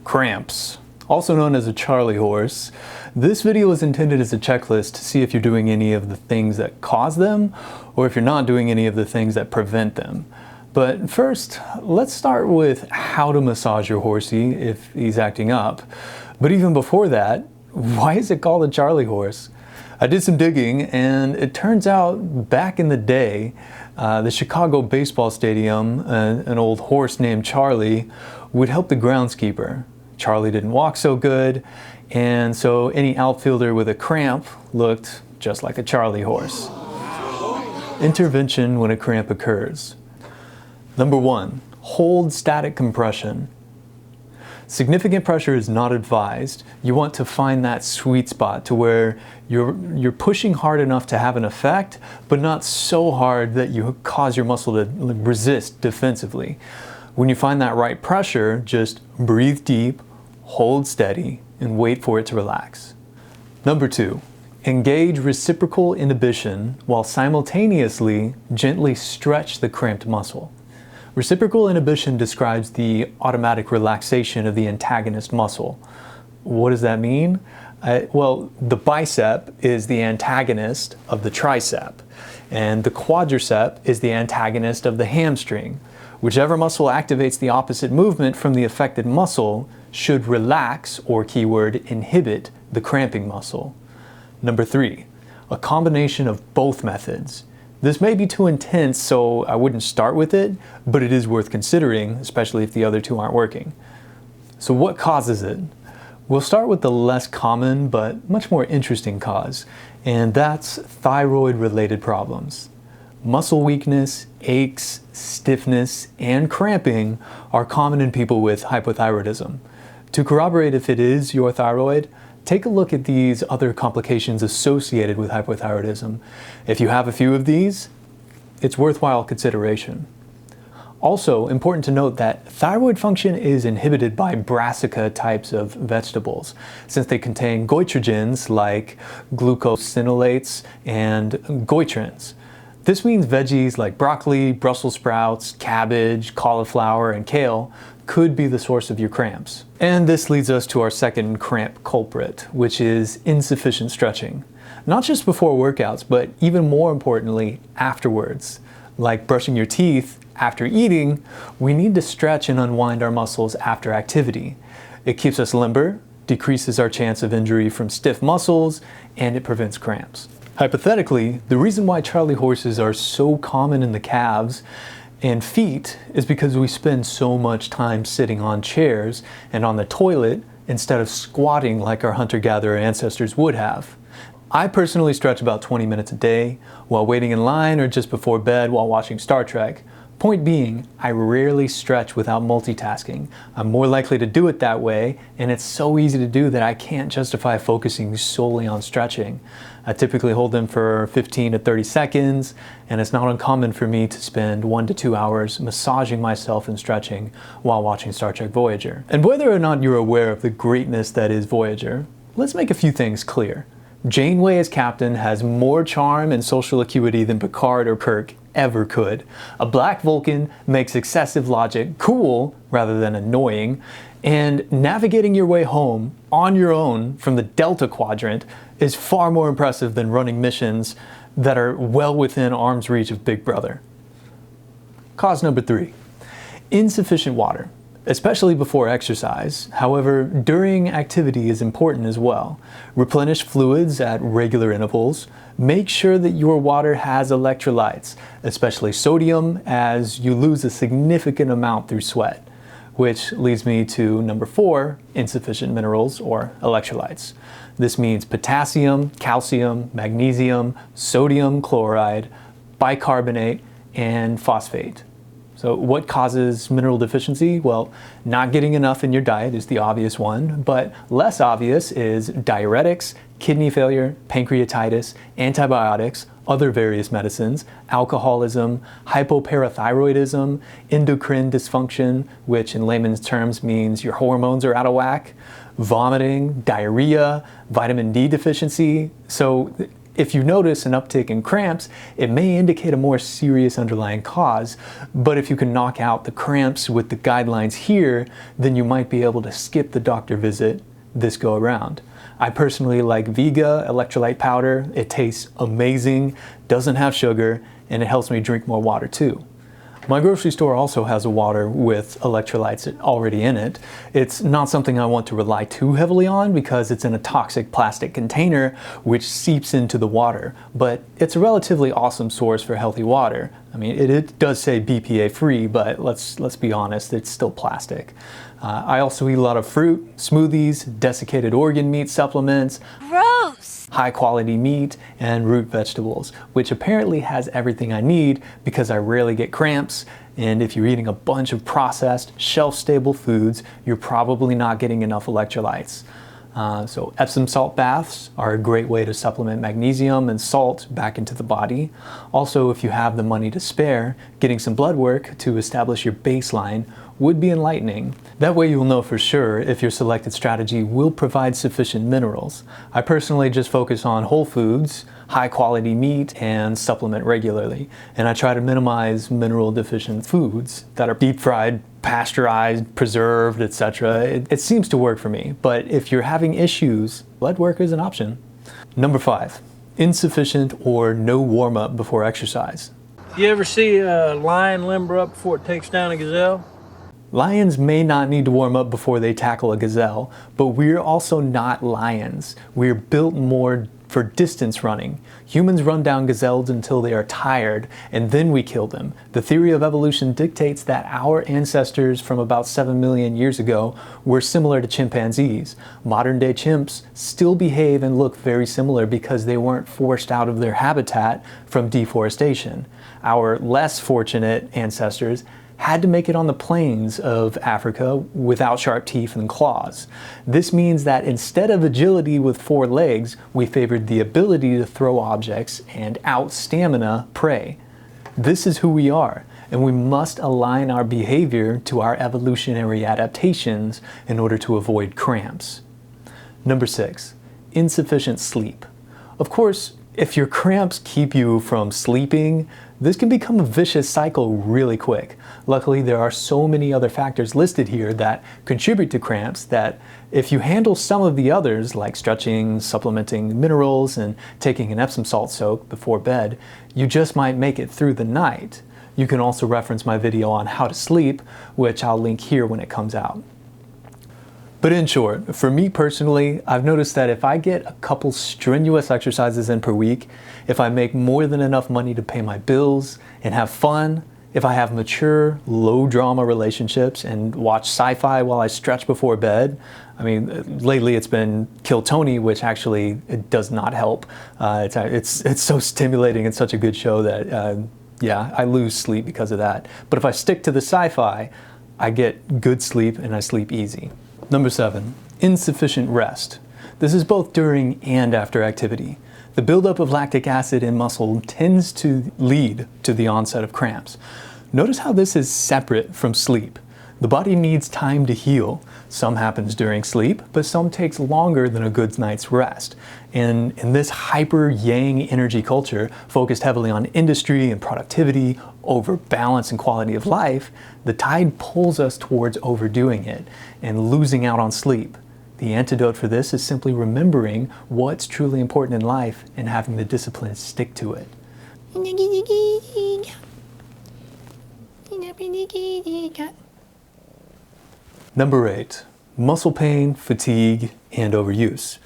Cramps, also known as a Charley horse. This video is intended as a checklist to see if you're doing any of the things that cause them, or if you're not doing any of the things that prevent them. But first, let's start with how to massage your horsey if he's acting up. But even before that, why is it called a Charley horse? I did some digging, and it turns out back in the day, the Chicago baseball stadium, an old horse named Charley, would help the groundskeeper. Charley didn't walk so good, and so any outfielder with a cramp looked just like a Charley horse. Intervention when a cramp occurs. Number 1, hold static compression. Significant pressure is not advised. You want to find that sweet spot to where you're pushing hard enough to have an effect, but not so hard that you cause your muscle to resist defensively. When you find that right pressure, just breathe deep, hold steady, and wait for it to relax. Number 2, engage reciprocal inhibition while simultaneously gently stretch the cramped muscle. Reciprocal inhibition describes the automatic relaxation of the antagonist muscle. What does that mean? Well, the bicep is the antagonist of the tricep, and the quadricep is the antagonist of the hamstring. Whichever muscle activates the opposite movement from the affected muscle should relax, or keyword inhibit, the cramping muscle. Number 3, a combination of both methods. This may be too intense, so I wouldn't start with it, but it is worth considering, especially if the other two aren't working. So what causes it? We'll start with the less common but much more interesting cause, and that's thyroid-related problems. Muscle weakness, aches, stiffness, and cramping are common in people with hypothyroidism. To corroborate if it is your thyroid, take a look at these other complications associated with hypothyroidism. If you have a few of these, it's worthwhile consideration. Also, important to note that thyroid function is inhibited by brassica types of vegetables, since they contain goitrogens like glucosinolates and goitrins. This means veggies like broccoli, Brussels sprouts, cabbage, cauliflower, and kale could be the source of your cramps. And this leads us to our second cramp culprit, which is insufficient stretching. Not just before workouts, but even more importantly, afterwards. Like brushing your teeth after eating, we need to stretch and unwind our muscles after activity. It keeps us limber, decreases our chance of injury from stiff muscles, and it prevents cramps. Hypothetically, the reason why Charley horses are so common in the calves and feet is because we spend so much time sitting on chairs and on the toilet instead of squatting like our hunter-gatherer ancestors would have. I personally stretch about 20 minutes a day while waiting in line or just before bed while watching Star Trek. Point being, I rarely stretch without multitasking. I'm more likely to do it that way, and it's so easy to do that I can't justify focusing solely on stretching. I typically hold them for 15 to 30 seconds, and it's not uncommon for me to spend 1 to 2 hours massaging myself and stretching while watching Star Trek Voyager. And whether or not you're aware of the greatness that is Voyager, let's make a few things clear. Janeway as captain has more charm and social acuity than Picard or Kirk ever could. A black Vulcan makes excessive logic cool rather than annoying, and navigating your way home on your own from the Delta Quadrant is far more impressive than running missions that are well within arm's reach of Big Brother. Cause number 3, insufficient water, especially before exercise. However, during activity is important as well. Replenish fluids at regular intervals. Make sure that your water has electrolytes, especially sodium, as you lose a significant amount through sweat. Which leads me to number 4, insufficient minerals or electrolytes. This means potassium, calcium, magnesium, sodium chloride, bicarbonate, and phosphate. So what causes mineral deficiency? Well, not getting enough in your diet is the obvious one, but less obvious is diuretics, kidney failure, pancreatitis, antibiotics, other various medicines, alcoholism, hypoparathyroidism, endocrine dysfunction, which in layman's terms means your hormones are out of whack, vomiting, diarrhea, vitamin D deficiency. So If you notice an uptick in cramps, it may indicate a more serious underlying cause, but if you can knock out the cramps with the guidelines here, then you might be able to skip the doctor visit this go around. I personally like Vega Electrolyte powder. It tastes amazing, doesn't have sugar, and it helps me drink more water too. My grocery store also has a water with electrolytes already in it. It's not something I want to rely too heavily on because it's in a toxic plastic container which seeps into the water, but it's a relatively awesome source for healthy water. I mean, it does say BPA free, but let's be honest, it's still plastic. I also eat a lot of fruit, smoothies, desiccated organ meat supplements. Gross! High quality meat and root vegetables, which apparently has everything I need because I rarely get cramps, and if you're eating a bunch of processed, shelf-stable foods, you're probably not getting enough electrolytes. So Epsom salt baths are a great way to supplement magnesium and salt back into the body. Also, if you have the money to spare, getting some blood work to establish your baseline would be enlightening. That way you'll know for sure if your selected strategy will provide sufficient minerals. I personally just focus on whole foods, high quality meat, and supplement regularly. And I try to minimize mineral deficient foods that are deep fried, pasteurized, preserved, etc. It seems to work for me, but if you're having issues, blood work is an option. Number 5, insufficient or no warm up before exercise. You ever see a lion limber up before it takes down a gazelle? Lions may not need to warm up before they tackle a gazelle, but we're also not lions. We're built more for distance running. Humans run down gazelles until they are tired, and then we kill them. The theory of evolution dictates that our ancestors from about 7 million years ago were similar to chimpanzees. Modern day chimps still behave and look very similar because they weren't forced out of their habitat from deforestation. Our less fortunate ancestors had to make it on the plains of Africa without sharp teeth and claws. This means that instead of agility with 4 legs, we favored the ability to throw objects and out-stamina prey. This is who we are, and we must align our behavior to our evolutionary adaptations in order to avoid cramps. Number 6, insufficient sleep. Of course, if your cramps keep you from sleeping, this can become a vicious cycle really quick. Luckily, there are so many other factors listed here that contribute to cramps that if you handle some of the others, like stretching, supplementing minerals, and taking an Epsom salt soak before bed, you just might make it through the night. You can also reference my video on how to sleep, which I'll link here when it comes out. But in short, for me personally, I've noticed that if I get a couple strenuous exercises in per week, if I make more than enough money to pay my bills and have fun, if I have mature, low-drama relationships and watch sci-fi while I stretch before bed, I mean, lately it's been Kill Tony, which actually it does not help. It's so stimulating and such a good show that, yeah, I lose sleep because of that. But if I stick to the sci-fi, I get good sleep and I sleep easy. Number 7, insufficient rest. This is both during and after activity. The buildup of lactic acid in muscle tends to lead to the onset of cramps. Notice how this is separate from sleep. The body needs time to heal. Some happens during sleep, but some takes longer than a good night's rest. And in this hyper-yang energy culture, focused heavily on industry and productivity, over balance and quality of life, the tide pulls us towards overdoing it and losing out on sleep. The antidote for this is simply remembering what's truly important in life and having the discipline to stick to it. Number 8, muscle pain, fatigue, and overuse.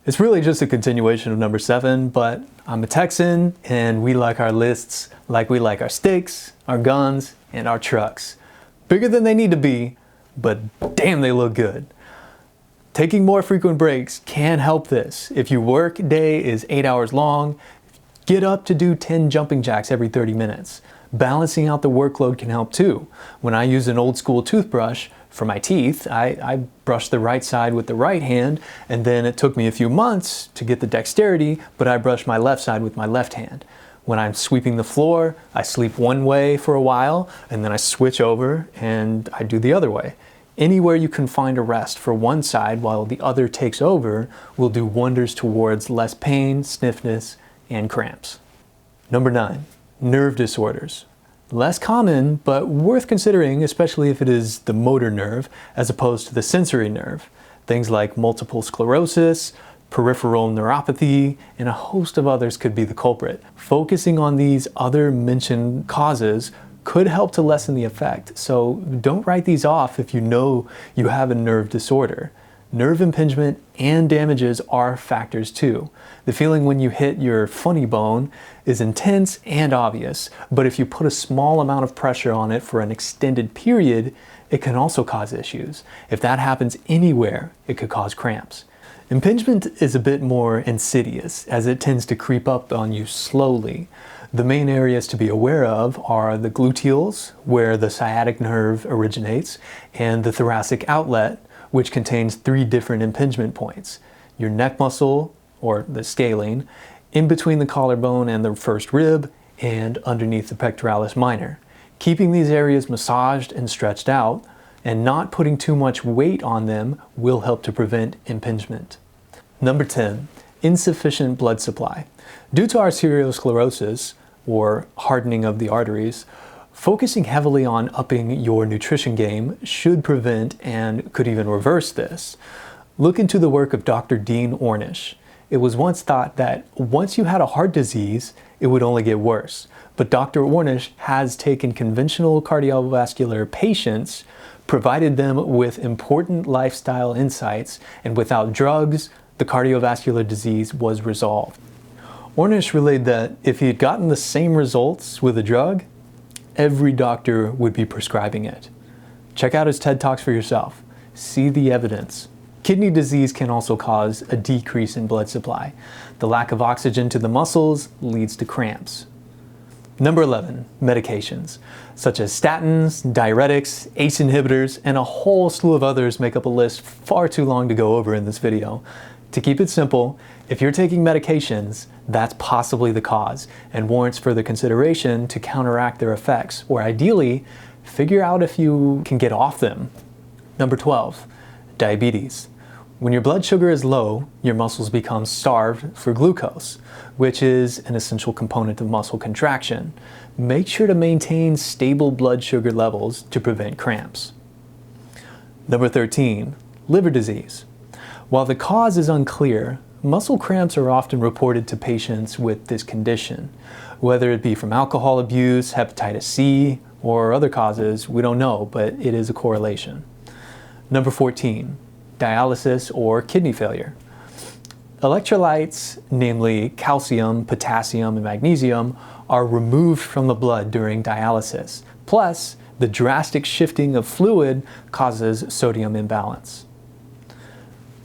It's really just a continuation of number 7, but I'm a Texan and we like our lists like we like our steaks, our guns, and our trucks. Bigger than they need to be, but damn they look good. Taking more frequent breaks can help this. If your work day is 8 hours long, get up to do 10 jumping jacks every 30 minutes. Balancing out the workload can help too. When I use an old school toothbrush for my teeth, I brush the right side with the right hand, and then it took me a few months to get the dexterity, but I brush my left side with my left hand. When I'm sweeping the floor, I sleep one way for a while, and then I switch over and I do the other way. Anywhere you can find a rest for one side while the other takes over will do wonders towards less pain, stiffness, and cramps. Number 9, nerve disorders. Less common, but worth considering, especially if it is the motor nerve as opposed to the sensory nerve. Things like multiple sclerosis, peripheral neuropathy, and a host of others could be the culprit. Focusing on these other mentioned causes could help to lessen the effect, so don't write these off if you know you have a nerve disorder. Nerve impingement and damages are factors too. The feeling when you hit your funny bone is intense and obvious, but if you put a small amount of pressure on it for an extended period, it can also cause issues. If that happens anywhere, it could cause cramps. Impingement is a bit more insidious, as it tends to creep up on you slowly. The main areas to be aware of are the gluteals, where the sciatic nerve originates, and the thoracic outlet, which contains 3 different impingement points: your neck muscle, or the scalene, in between the collarbone and the first rib, and underneath the pectoralis minor. Keeping these areas massaged and stretched out, and not putting too much weight on them, will help to prevent impingement. Number 10, insufficient blood supply. Due to arteriosclerosis, or hardening of the arteries, focusing heavily on upping your nutrition game should prevent and could even reverse this. Look into the work of Dr. Dean Ornish. It was once thought that once you had a heart disease, it would only get worse. But Dr. Ornish has taken conventional cardiovascular patients, provided them with important lifestyle insights, and without drugs, the cardiovascular disease was resolved. Ornish relayed that if he had gotten the same results with a drug, every doctor would be prescribing it. Check out his TED Talks for yourself. See the evidence. Kidney disease can also cause a decrease in blood supply. The lack of oxygen to the muscles leads to cramps. Number 11, medications, such as statins, diuretics, ACE inhibitors, and a whole slew of others make up a list far too long to go over in this video. To keep it simple, if you're taking medications, that's possibly the cause and warrants further consideration to counteract their effects, or ideally, figure out if you can get off them. Number 12, diabetes. When your blood sugar is low, your muscles become starved for glucose, which is an essential component of muscle contraction. Make sure to maintain stable blood sugar levels to prevent cramps. Number 13, liver disease. While the cause is unclear, muscle cramps are often reported to patients with this condition. Whether it be from alcohol abuse, hepatitis C, or other causes, we don't know, but it is a correlation. Number 14, dialysis or kidney failure. Electrolytes, namely calcium, potassium, and magnesium, are removed from the blood during dialysis. Plus, the drastic shifting of fluid causes sodium imbalance.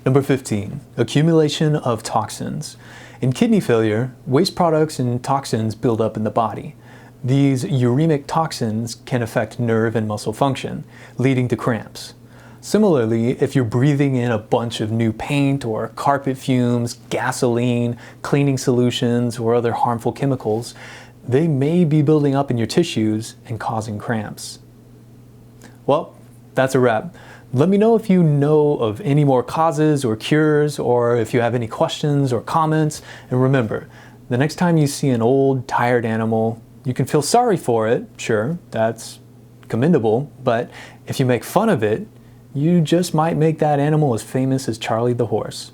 Number 15, accumulation of toxins. In kidney failure, waste products and toxins build up in the body. These uremic toxins can affect nerve and muscle function, leading to cramps. Similarly, if you're breathing in a bunch of new paint or carpet fumes, gasoline, cleaning solutions, or other harmful chemicals, they may be building up in your tissues and causing cramps. Well, that's a wrap. Let me know if you know of any more causes or cures, or if you have any questions or comments. And remember, the next time you see an old, tired animal, you can feel sorry for it. Sure, that's commendable. But if you make fun of it, you just might make that animal as famous as Charley the horse.